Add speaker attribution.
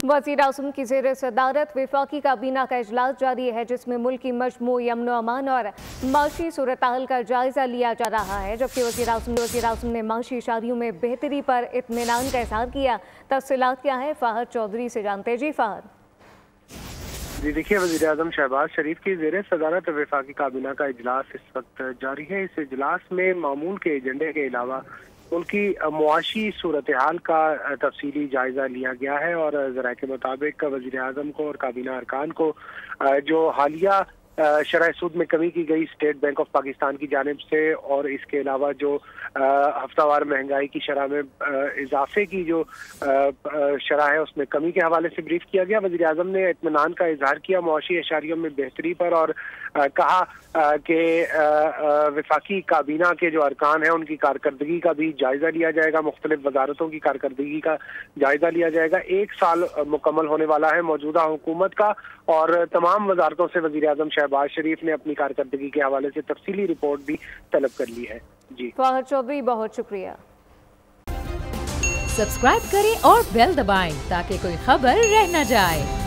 Speaker 1: वज़ीर आज़म की ज़ेर सदारत वफाकी काबीना का इजलास जारी है, जिसमें मुल्क की मजमूई अमन व अमान और माशी सूरत-हाल का जायज़ा लिया जा रहा है। जबकि वज़ीर आज़म ने माशी इशारियों में बेहतरी पर इत्मीनान का इज़हार किया। तफसीलात क्या है, फ़हद चौधरी से जानते। जी फ़हद।
Speaker 2: जी देखिए, वज़ीर आज़म शहबाज शरीफ की ज़ेर सदारत वफाकी काबीना का इजलास इस वक्त जारी है। इस इजलास में मामूल के एजेंडे के अलावा उनकी मुआशी सूरत हाल का तफसीली जायज़ा लिया गया है और ज़राए के मुताबिक वज़ीर आज़म को और काबीना अरकान को जो हालिया शरह सूद में कमी की गई स्टेट बैंक ऑफ पाकिस्तान की जानिब से और इसके अलावा जो हफ्तावार महंगाई की शरह में इजाफे की जो शरह है उसमें कमी के हवाले से ब्रीफ किया गया। वज़ीर आज़म ने इत्मीनान का इजहार किया मुआशी इशारियों में बेहतरी पर और कहा कि वफाकी काबीना के जो अरकान हैं उनकी कारकर्दगी का भी जायज़ा लिया जाएगा, मुख्तलिफ वजारतों की कारकर्दगी का जायज़ा लिया जाएगा। 1 साल मुकम्मल होने वाला है मौजूदा हुकूमत का और तमाम वजारतों से वज़ीर आज़म शहबाज शरीफ ने अपनी कारकर्दगी के हवाले से तफसीली रिपोर्ट भी तलब कर ली है। जी
Speaker 1: फ़हद चौधरी, बहुत शुक्रिया।
Speaker 3: सब्सक्राइब करें और बेल दबाएं ताकि कोई खबर रह न जाए।